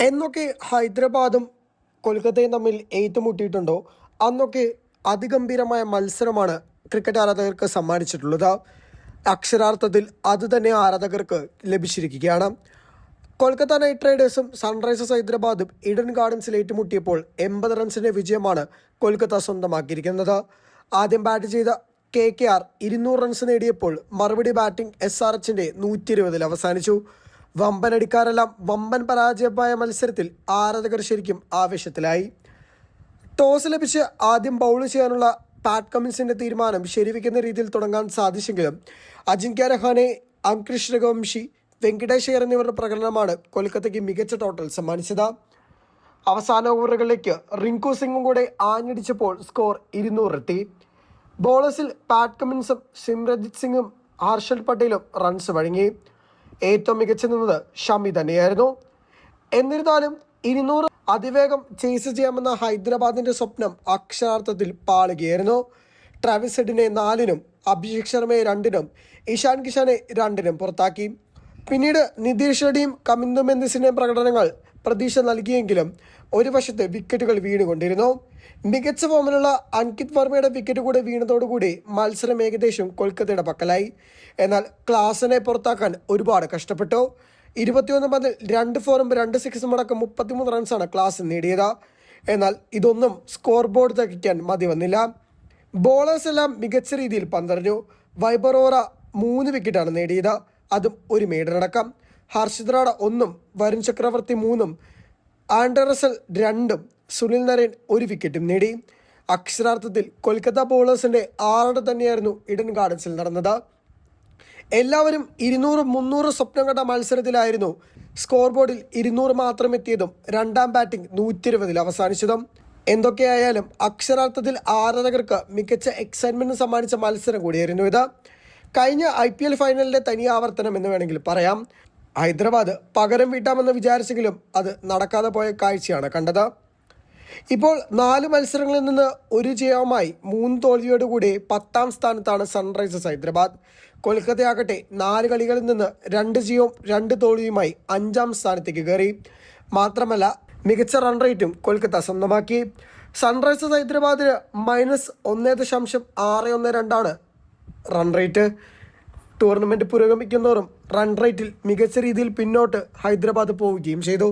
എന്നൊക്കെ ഹൈദരാബാദും കൊൽക്കത്തയും തമ്മിൽ ഏറ്റുമുട്ടിയിട്ടുണ്ടോ അന്നൊക്കെ അതിഗംഭീരമായ മത്സരമാണ് ക്രിക്കറ്റ് ആരാധകർക്ക് സമ്മാനിച്ചിട്ടുള്ളത്. അക്ഷരാർത്ഥത്തിൽ അതുതന്നെ ആരാധകർക്ക് ലഭിച്ചിരിക്കുകയാണ്. കൊൽക്കത്ത നൈറ്റ് റൈഡേഴ്സും സൺറൈസേഴ്സ് ഹൈദരാബാദും ഈഡൻ ഗാർഡൻസിൽ ഏറ്റുമുട്ടിയപ്പോൾ 80 റൺസിൻ്റെ വിജയമാണ് കൊൽക്കത്ത സ്വന്തമാക്കിയിരിക്കുന്നത്. ആദ്യം ബാറ്റ് ചെയ്ത KKR 200 റൺസ് നേടിയപ്പോൾ മറുപടി ബാറ്റിംഗ് SRHന്റെ 120 അവസാനിച്ചു. വമ്പനടിക്കാരെല്ലാം വമ്പൻ പരാജയമായ മത്സരത്തിൽ ആരാധകർ ശരിക്കും ആവേശത്തിലായി. ടോസ് ലഭിച്ച് ആദ്യം ബൗൾ ചെയ്യാനുള്ള പാറ്റ് കമ്മിൻസിന്റെ തീരുമാനം ശരിവെക്കുന്ന രീതിയിൽ തുടങ്ങാൻ സാധിച്ചെങ്കിലും അജിങ്ക്യ രഹാനെ, അങ്കുഷ് രഘുവംശി, വെങ്കടേഷ് അയ്യർ എന്നിവരുടെ പ്രകടനമാണ് കൊൽക്കത്തയ്ക്ക് മികച്ച ടോട്ടൽ സമ്മാനിച്ചത്. അവസാന ഓവറുകളിലേക്ക് റിങ്കു സിംഗും കൂടെ ആഞ്ഞടിച്ചപ്പോൾ സ്കോർ 200 എത്തി. ബോളേഴ്സിൽ പാറ്റ് കമ്മിൻസും സിമ്രജിത് സിംഗും ഹർഷൽ പട്ടേലും റൺസ് വഴങ്ങി. ഏറ്റവും മികച്ചു നിന്നത് ഷമി തന്നെയായിരുന്നു. എന്നിരുന്നാലും 200 അതിവേഗം ചേസ് ചെയ്യാമെന്ന ഹൈദരാബാദിന്റെ സ്വപ്നം അക്ഷരാർത്ഥത്തിൽ പാളുകയായിരുന്നു. ട്രാവിസ് ഹെഡിനെ 4-നും അഭിഷേക് ശർമ്മയെ 2-നും ഇഷാൻ കിഷാനെ 2-നും പുറത്താക്കി. പിന്നീട് നിതീഷ് റെഡ്ഡിയും കമിന്ദു മെന്ദിസിന്റെയും പ്രകടനങ്ങൾ പ്രതീക്ഷ നൽകിയെങ്കിലും ഒരു വശത്ത് വിക്കറ്റുകൾ വീണുകൊണ്ടിരുന്നു. മികച്ച ഫോമിലുള്ള അൻകിത് വർമ്മയുടെ വിക്കറ്റ് കൂടെ വീണതോടുകൂടി മത്സരം ഏകദേശം കൊൽക്കത്തയുടെ പക്കലായി. എന്നാൽ ക്ലാസിനെ പുറത്താക്കാൻ ഒരുപാട് കഷ്ടപ്പെട്ടു. 21 പന്തിൽ 2 4-ഉം 2 6-ഉം അടക്കം 33 റൺസാണ് ക്ലാസ് നേടിയത്. എന്നാൽ ഇതൊന്നും സ്കോർ ബോർഡ് തകയ്ക്കാൻ മതി വന്നില്ല. ബോളേഴ്സ് എല്ലാം മികച്ച രീതിയിൽ പന്തെറിഞ്ഞു. വൈഭവ് ഓറ 3 വിക്കറ്റാണ് നേടിയത്, അതും ഒരു മേഡനടക്കം. ഹർഷിത് റാണ 1-ഉം വരുൺ ചക്രവർത്തി 3-ഉം ആൻഡ്രെ റസൽ 2-ഉം സുനിൽ നരേൻ 1 വിക്കറ്റും നേടി. അക്ഷരാർത്ഥത്തിൽ കൊൽക്കത്ത ബോളേഴ്സിന്റെ ആറട തന്നെയായിരുന്നു ഈഡൻ ഗാർഡൻസിൽ നടന്നത്. എല്ലാവരും 200 300 സ്വപ്നം കണ്ട മത്സരത്തിലായിരുന്നു. സ്കോർ ബോർഡിൽ 200 മാത്രം എത്തിയതും രണ്ടാം ബാറ്റിംഗ് 120 അവസാനിച്ചതും. എന്തൊക്കെയായാലും അക്ഷരാർത്ഥത്തിൽ ആരാധകർക്ക് മികച്ച എക്സൈറ്റ്മെന്റ് സമ്മാനിച്ച മത്സരം കൂടിയായിരുന്നു ഇത്. കഴിഞ്ഞ IPL ഫൈനലിന്റെ തനി ആവർത്തനം എന്ന് വേണമെങ്കിൽ പറയാം. ഹൈദരാബാദ് പകരം വീട്ടാമെന്ന് വിചാരിച്ചെങ്കിലും അത് നടക്കാതെ പോയ കാഴ്ചയാണ് കണ്ടത്. ഇപ്പോൾ 4 മത്സരങ്ങളിൽ നിന്ന് 1 ജയവുമായി 3 തോൽവിയോടുകൂടി 10ാം സ്ഥാനത്താണ് സൺറൈസേഴ്സ് ഹൈദരാബാദ്. കൊൽക്കത്തയാകട്ടെ 4 കളികളിൽ നിന്ന് 2 ജയവും 2 തോൽവിയുമായി 5ാം സ്ഥാനത്തേക്ക് കയറി. മാത്രമല്ല മികച്ച റൺ റേറ്റും കൊൽക്കത്ത സ്വന്തമാക്കി. സൺറൈസേഴ്സ് ഹൈദരാബാദിന് -1.612 റൺ റേറ്റ്. ടൂർണമെൻറ്റ് പുരോഗമിക്കുന്നതോറും റൺ റേറ്റിൽ മികച്ച രീതിയിൽ പിന്നോട്ട് ഹൈദരാബാദ് പോവുകയും ചെയ്തു.